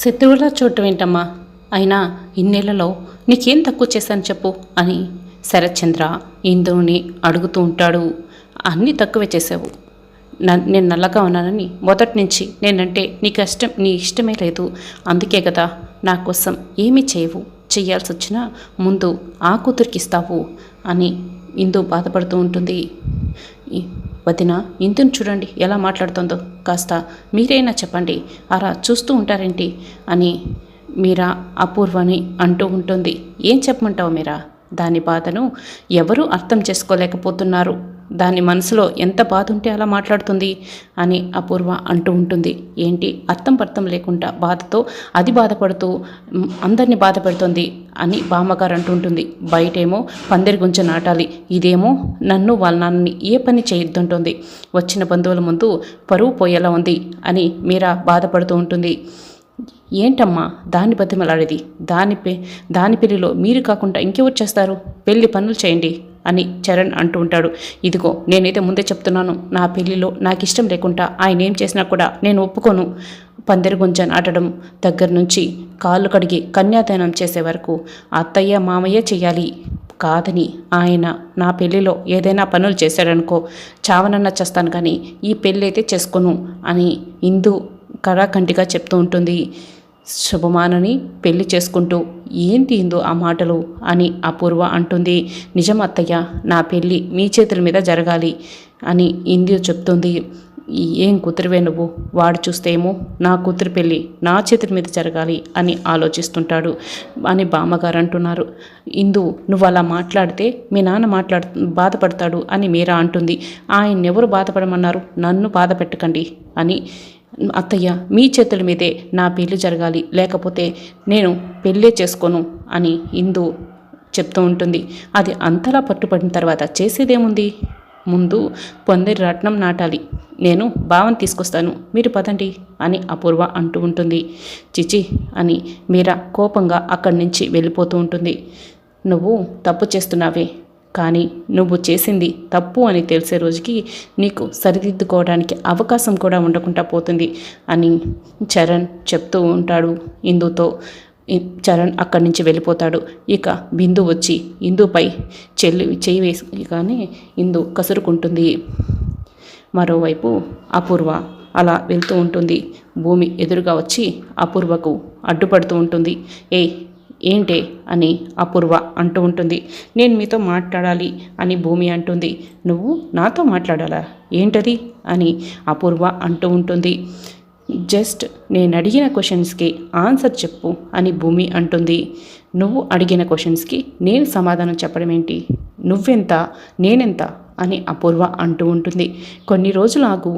శత్రువులా చూడటం ఏంటమ్మా? అయినా ఇన్నేళ్లలో నీకేం తక్కువ చేశాను చెప్పు అని శరత్చంద్ర ఇందుని అడుగుతూ ఉంటాడు. అన్నీ తక్కువే చేసావు. నేను నల్లగా ఉన్నానని మొదటి నుంచి నేనంటే నీ ఇష్టమే లేదు. అందుకే కదా నా కోసం ఏమీ చేయవు. చెయ్యాల్సి వచ్చినా ముందు ఆ కూతురికి ఇస్తావు అని ఇందు బాధపడుతూ ఉంటుంది. వదిన, ఇందుని చూడండి ఎలా మాట్లాడుతుందో. కాస్త మీరైనా చెప్పండి, అలా చూస్తూ ఉంటారేంటి అని మీరా అపూర్వని అంటూ ఉంటుంది. ఏం చెప్పమంటావు మీరా? దాని బాధను ఎవరూ అర్థం చేసుకోలేకపోతున్నారు. దాని మనసులో ఎంత బాధ ఉంటే అలా మాట్లాడుతుంది అని అపూర్వ అంటూ ఉంటుంది. ఏంటి అర్థం లేకుండా బాధతో అది బాధపడుతూ అందరినీ బాధ పెడుతుంది అని బామ్మగారు అంటుంటుంది. బయటేమో పందిరి గుంచె నాటాలి, ఇదేమో నన్ను వాళ్ళ నాన్నని ఏ పని చేయొద్దంటుంది. వచ్చిన బంధువుల ముందు పరువు పోయేలా ఉంది అని మీరా బాధపడుతూ ఉంటుంది. ఏంటమ్మా దాన్ని బతిమలాడేది? దాని పెళ్లిలో మీరు కాకుండా ఇంకెవరు చేస్తారు? పెళ్లి పనులు చేయండి అని చరణ్ అంటూ ఉంటాడు. ఇదిగో నేనైతే ముందే చెప్తున్నాను, నా పెళ్లిలో నాకు ఇష్టం లేకుండా ఆయన ఏం చేసినా కూడా నేను ఒప్పుకోను. పందిరి గుంజ నాటడం దగ్గర నుంచి కాళ్ళు కడిగి కన్యాదానం చేసే వరకు అత్తయ్య మామయ్య చెయ్యాలి. కాదని ఆయన నా పెళ్లిలో ఏదైనా పనులు చేశాడనుకో, చావనన్నా చేస్తాను కానీ ఈ పెళ్ళి అయితే చేసుకోను అని ఇందు కరాఖండిగా చెప్తూ ఉంటుంది. శుభమానని పెళ్లి చేసుకుంటూ ఏంటి ఇందు ఆ మాటలు అని అపూర్వ అంటుంది. నిజం అత్తయ్య, నా పెళ్ళి మీ చేతుల మీద జరగాలి అని ఇందు చెప్తుంది. ఏం కూతురువే నువ్వు? వాడు చూస్తేమో నా కూతురు పెళ్ళి నా చేతుల మీద జరగాలి అని ఆలోచిస్తుంటాడు అని బామ్మగారు అంటున్నారు. ఇందు, నువ్వు అలా మాట్లాడితే మీ నాన్న బాధపడతాడు అని మీరా అంటుంది. ఆయన్నెవరు బాధపడమన్నారు? నన్ను బాధ పెట్టకండి అని అత్తయ్య, మీ చేతుల మీదే నా పెళ్లి జరగాలి, లేకపోతే నేను పెళ్ళే చేసుకోను అని ఇందు చెప్తూ ఉంటుంది. అది అంతలా పట్టుపడిన తర్వాత చేసేదేముంది? ముందు పొందిరి రత్నం నాటాలి. నేను భావం తీసుకొస్తాను, మీరు పదండి అని అపూర్వ అంటూ ఉంటుంది. చిచి అని మీరా కోపంగా అక్కడి నుంచి వెళ్ళిపోతూ ఉంటుంది. నువ్వు తప్పు చేస్తున్నావే, కానీ నువ్వు చేసింది తప్పు అని తెలిసే రోజుకి నీకు సరిదిద్దుకోవడానికి అవకాశం కూడా ఉండకుండా పోతుంది అని చరణ్ చెప్తూ ఉంటాడు ఇందుతో. చరణ్ అక్కడి నుంచి వెళ్ళిపోతాడు. ఇక బిందు వచ్చి ఇందుపై చేయి వేసి కానీ ఇందు కసురుకుంటుంది. మరోవైపు అపూర్వ అలా వెళ్తూ ఉంటుంది. భూమి ఎదురుగా వచ్చి అపూర్వకు అడ్డుపడుతూ ఉంటుంది. ఏంటే అని అపూర్వ అంటూ ఉంటుంది. నేను మీతో మాట్లాడాలి అని భూమి అంటుంది. నువ్వు నాతో మాట్లాడాలా? ఏంటది అని అపూర్వ అంటూ ఉంటుంది. జస్ట్ నేను అడిగిన క్వశ్చన్స్కి ఆన్సర్ చెప్పు అని భూమి అంటుంది. నువ్వు అడిగిన క్వశ్చన్స్కి నేను సమాధానం చెప్పడం ఏంటి? నువ్వెంత నేనెంత అని అపూర్వ అంటూ ఉంటుంది. కొన్ని రోజులు ఆగు,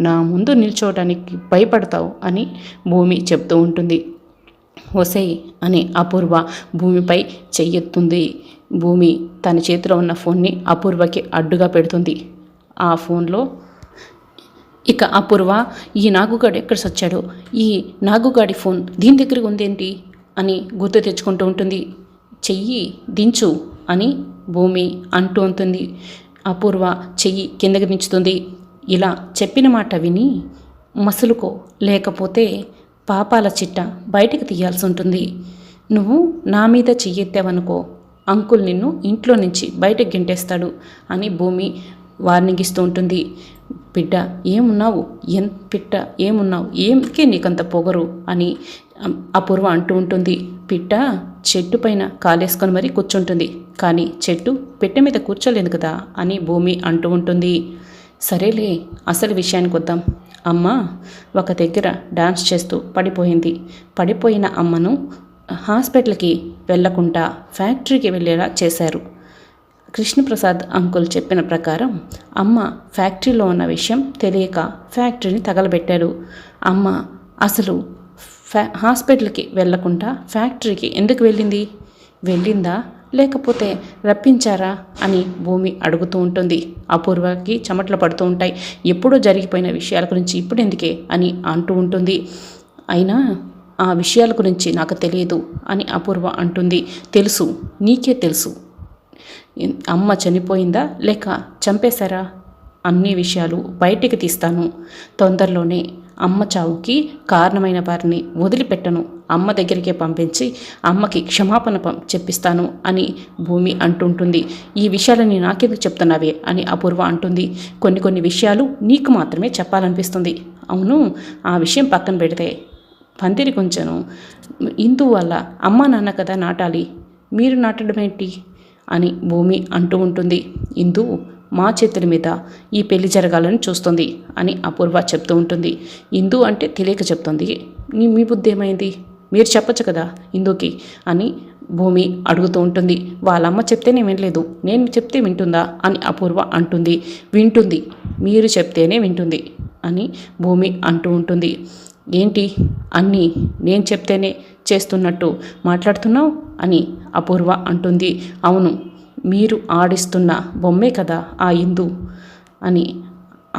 నా ముందు నిల్చోవడానికి భయపడతావు అని భూమి చెప్తూ ఉంటుంది. ఒసేయ్ అని అపూర్వ భూమిపై చెయ్యెత్తుంది. భూమి తన చేతిలో ఉన్న ఫోన్ని అపూర్వకి అడ్డుగా పెడుతుంది. ఆ ఫోన్లో ఇక అపూర్వ, ఈ నాగుగాడు ఎక్కడ సచ్చాడో, ఈ నాగుగాడి ఫోన్ దీని దగ్గర ఉందేంటి అని గుర్తు తెచ్చుకుంటూ ఉంటుంది. చెయ్యి దించు అని భూమి అంటూ ఉంటుంది. అపూర్వ చెయ్యి కిందకి దించుతుంది. ఇలా చెప్పిన మాట విని మసులుకో, లేకపోతే పాపాల చిట్ట బయటికి తీయాల్సి ఉంటుంది. నువ్వు నా మీద చెయ్యెత్తావనుకో, అంకుల్ నిన్ను ఇంట్లో నుంచి బయటకు గెంటేస్తాడు అని భూమి వార్నింగ్ ఇస్తూ ఉంటుంది. బిడ్డ ఏమున్నావు, పిట్ట ఏమున్నావు, ఏమికే నీకంత పొగరు అని అపూర్వ అంటూ ఉంటుంది. పిట్ట చెట్టు పైన కాలేసుకొని మరీ కూర్చుంటుంది, కానీ చెట్టు పెట్టె మీద కూర్చోలేదు కదా అని భూమి అంటూ ఉంటుంది. సరేలే, అసలు విషయానికి వద్దాం. అమ్మ ఒక దగ్గర డాన్స్ చేస్తూ పడిపోయింది. పడిపోయిన అమ్మను హాస్పిటల్కి వెళ్లకుండా ఫ్యాక్టరీకి వెళ్ళేలా చేశారు. కృష్ణప్రసాద్ అంకుల్ చెప్పిన ప్రకారం అమ్మ ఫ్యాక్టరీలో ఉన్న విషయం తెలియక ఫ్యాక్టరీని తగలబెట్టాడు. అమ్మ అసలు హాస్పిటల్కి వెళ్లకుండా ఫ్యాక్టరీకి ఎందుకు వెళ్ళిందా లేకపోతే రప్పించారా అని భూమి అడుగుతూ ఉంటుంది. అపూర్వకి చెమటలు పడుతూ ఉంటాయి. ఎప్పుడూ జరిగిపోయిన విషయాల గురించి ఇప్పుడు ఎందుకే అని అంటూ ఉంటుంది. అయినా ఆ విషయాల గురించి నాకు తెలియదు అని అపూర్వ అంటుంది. తెలుసు, నీకే తెలుసు. అమ్మ చనిపోయిందా లేక చంపేశారా? అన్ని విషయాలు బయటికి తీస్తాను తొందరలోనే అమ్మ చావుకి కారణమైన వారిని వదిలిపెట్టను, అమ్మ దగ్గరికే పంపించి అమ్మకి క్షమాపణ చెప్పిస్తాను అని భూమి అంటుంటుంది. ఈ విషయాలని నాకెందుకు చెప్తున్నావే అని అపూర్వ అంటుంది. కొన్ని విషయాలు నీకు మాత్రమే చెప్పాలనిపిస్తుంది. అవును, ఆ విషయం పక్కన పెడితే పందిరి కొంచెను ఇందు వల్ల అమ్మా నాన్న కదా నాటాలి, మీరు నాటడం ఏంటి అని భూమి అంటూ ఉంటుంది. ఇందు మా చేతుల మీద ఈ పెళ్లి జరగాలని చూస్తుంది అని అపూర్వ చెప్తూ ఉంటుంది. ఇందు అంటే తెలియక చెప్తుంది. మీ బుద్ధి ఏమైంది, మీరు చెప్పచ్చు కదా ఇందుకి అని భూమి అడుగుతూ ఉంటుంది. వాళ్ళమ్మ చెప్తేనే వినలేదు, నేను చెప్తే వింటుందా అని అపూర్వ అంటుంది. వింటుంది, మీరు చెప్తేనే వింటుంది అని భూమి అంటూ ఉంటుంది. ఏంటి అన్నీ నేను చెప్తేనే చేస్తున్నట్టు మాట్లాడుతున్నావు అని అపూర్వ అంటుంది. అవును, మీరు ఆడిస్తున్న బొమ్మే కదా ఆ ఇందు అని,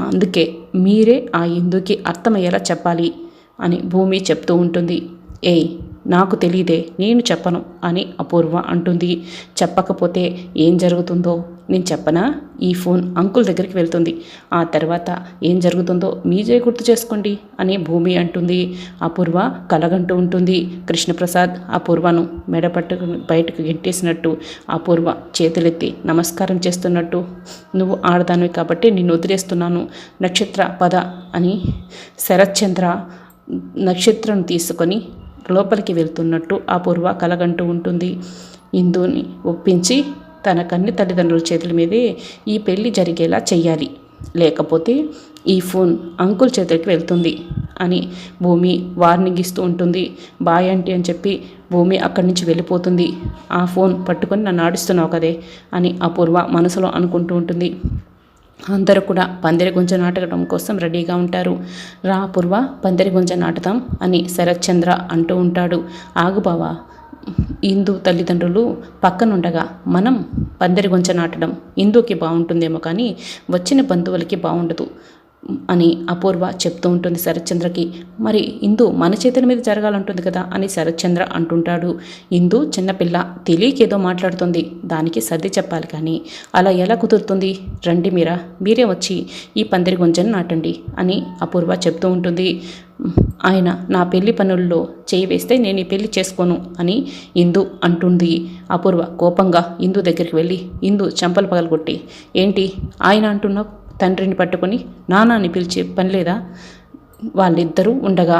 అందుకే మీరే ఆ ఇందుకి అర్థమయ్యేలా చెప్పాలి అని భూమి చెప్తూ ఉంటుంది. ఏయ్, నాకు తెలియదే, నేను చెప్పను అని అపూర్వ అంటుంది. చెప్పకపోతే ఏం జరుగుతుందో నేను చెప్పనా? ఈ ఫోన్ అంకుల్ దగ్గరికి వెళ్తుంది, ఆ తర్వాత ఏం జరుగుతుందో మీరే గుర్తు చేసుకోండి అని భూమి అంటుంది. అపూర్వ కలగంటూ ఉంటుంది. కృష్ణప్రసాద్ అపూర్వను మెడపట్టుకుని బయటకు గెంటేసినట్టు అపూర్వ చేతులెత్తి నమస్కారం చేస్తున్నట్టు, నువ్వు ఆడదానివి కాబట్టి నిన్ను వదిలేస్తున్నాను, నక్షత్ర పద అని శరత్చంద్ర నక్షత్రం తీసుకొని లోపలికి వెళ్తున్నట్టు అపూర్వ కలగంటూ ఉంటుంది. ఇందుని ఒప్పించి తన కన్ని తల్లిదండ్రుల చేతుల మీదే ఈ పెళ్లి జరిగేలా చెయ్యాలి, లేకపోతే ఈ ఫోన్ అంకుల్ చేతులకి వెళ్తుంది అని భూమి వార్నింగ్ ఇస్తూ ఉంటుంది. బాయ్ ఆంటీ అని చెప్పి భూమి అక్కడి నుంచి వెళ్ళిపోతుంది. ఆ ఫోన్ పట్టుకొని నన్ను ఆడిస్తున్నావు కదే అని అపూర్వ మనసులో అనుకుంటూ ఉంటుంది. అందరూ కూడా పందిరి గుంజ నాటడం కోసం రెడీగా ఉంటారు. రా అపూర్వ, పందిరి గుంజ నాటుదాం అని శరత్చంద్ర అంటూ ఉంటాడు. ఆగు బావా, ఇందు తల్లిదండ్రులు పక్కనుండగా మనం పందిరి గుంజ నాటడం ఇందుకి బాగుంటుందేమో కానీ వచ్చిన బంధువులకి బాగుండదు అని అపూర్వ చెప్తూ ఉంటుంది శరత్చంద్రకి. మరి ఇందు మన చేతుల మీద జరగాలంటుంది కదా అని శరత్చంద్ర అంటుంటాడు. ఇందు చిన్నపిల్ల తెలియకేదో మాట్లాడుతుంది, దానికి సర్ది చెప్పాలి కానీ అలా ఎలా కుదురుతుంది? రండి మీరే వచ్చి ఈ పందిరి గుంజను నాటండి అని అపూర్వ చెప్తూ ఉంటుంది. ఆయన నా పెళ్లి పనుల్లో చేయి వేస్తే నేను ఈ పెళ్లి చేసుకోను అని ఇందు అంటుంది. అపూర్వ కోపంగా ఇందు దగ్గరికి వెళ్ళి, ఇందు చెంపలు పగలగొట్టి, ఏంటి ఆయన అంటున్నావు? తండ్రిని పట్టుకొని నాన్నని పిలిచే పని లేదా? వాళ్ళిద్దరూ ఉండగా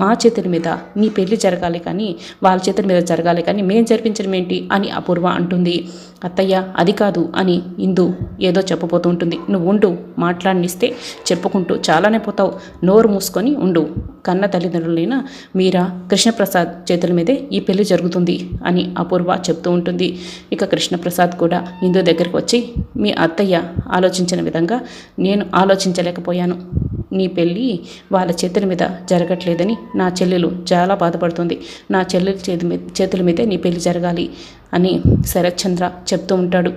మా చేతుల మీద నీ పెళ్లి జరగాలి కానీ వాళ్ళ చేతుల మీద జరగాలి కానీ మేం జరిపించడం ఏంటి అని అపూర్వ అంటుంది. అత్తయ్య అది కాదు అని ఇందు ఏదో చెప్పబోతూ ఉంటుంది. నువ్వు ఉండు, మాట్లాడినిస్తే చెప్పుకుంటూ చాలానే పోతావు, నోరు మూసుకొని ఉండు. కన్న తల్లిదండ్రులైనా మీరా కృష్ణప్రసాద్ చేతుల మీదే ఈ పెళ్లి జరుగుతుంది అని అపూర్వ చెప్తూ ఉంటుంది. ఇక కృష్ణప్రసాద్ కూడా ఇందు దగ్గరికి వచ్చి, మీ అత్తయ్య ఆలోచించిన విధంగా నేను ఆలోచించలేకపోయాను, నీ పెళ్ళి వాళ్ళ చేతుల మీద జరగట్లేదని నా చెల్లెలు చాలా బాధపడుతుంది, నా చెల్లెలు చేతుల మీదే నీ పెళ్లి జరగాలి అని శరత్చంద్ర చెప్తూ ఉంటాడు.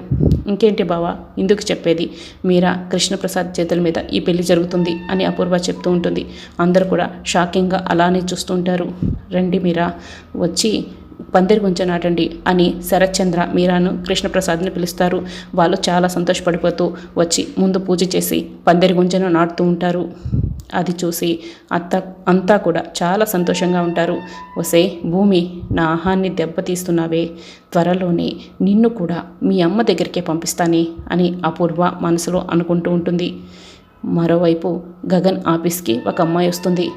ఇంకేంటి బావా ఇందుకు చెప్పేది, మీరా కృష్ణప్రసాద్ చేతుల మీద ఈ పెళ్లి జరుగుతుంది అని అపూర్వ చెప్తూ ఉంటుంది. అందరూ కూడా షాకింగ్గా అలానే చూస్తుంటారు. రండి మీరా, వచ్చి పందిరి గుంజ నాటండి అని శరత్చంద్ర మీరాను కృష్ణప్రసాద్ని పిలుస్తారు. వాళ్ళు చాలా సంతోషపడిపోతూ వచ్చి ముందు పూజ చేసి పందిరి గుంజను నాటుతూ ఉంటారు. అది చూసి అంతా కూడా చాలా సంతోషంగా ఉంటారు. ఒసే భూమి, నా ఆహాన్ని దెబ్బతీస్తున్నావే, త్వరలోనే నిన్ను కూడా మీ అమ్మ దగ్గరికే పంపిస్తానే అని అపూర్వ మనసులో అనుకుంటూ ఉంటుంది. మరోవైపు గగన్ ఆఫీస్కి ఒక అమ్మాయి వస్తుంది.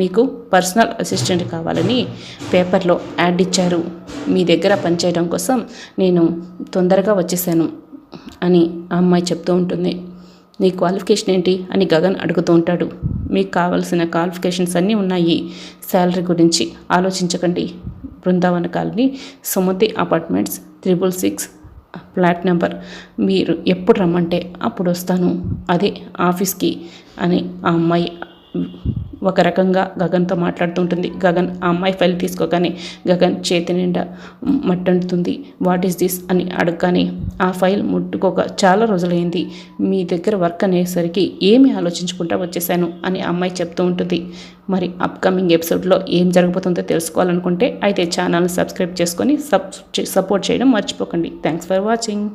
మీకు పర్సనల్ అసిస్టెంట్ కావాలని పేపర్లో యాడ్ ఇచ్చారు, మీ దగ్గర పనిచేయడం కోసం నేను తొందరగా వచ్చేసాను అని ఆ అమ్మాయి చెప్తూ ఉంటుంది. నీ క్వాలిఫికేషన్ ఏంటి అని గగన్ అడుగుతూ ఉంటాడు. మీకు కావాల్సిన క్వాలిఫికేషన్స్ అన్నీ ఉన్నాయి, శాలరీ గురించి ఆలోచించకండి. Brindavan colony, Sumathi apartments, 666 flat number, మీరు ఎప్పుడు రమ్మంటే అప్పుడు వస్తాను, అదే ఆఫీస్కి అని ఆ అమ్మాయి ఒక రకంగా గగన్తో మాట్లాడుతూ ఉంటుంది. గగన్ ఆ అమ్మాయి ఫైల్ తీసుకోగానే గగన్ చేతి నిండా మట్టంటుతుంది. వాట్ ఈస్ దిస్ అని అడగగానే, ఆ ఫైల్ ముట్టుకోక చాలా రోజులైంది, మీ దగ్గర వర్క్ అనేసరికి ఏమి ఆలోచించుకుంటా వచ్చేసాను అని ఆ అమ్మాయి చెప్తూ ఉంటుంది. మరి అప్కమింగ్ ఎపిసోడ్లో ఏం జరగబోతుందో తెలుసుకోవాలనుకుంటే అయితే ఛానల్ని సబ్స్క్రైబ్ చేసుకొని సపోర్ట్ చేయడం మర్చిపోకండి. Thanks for watching.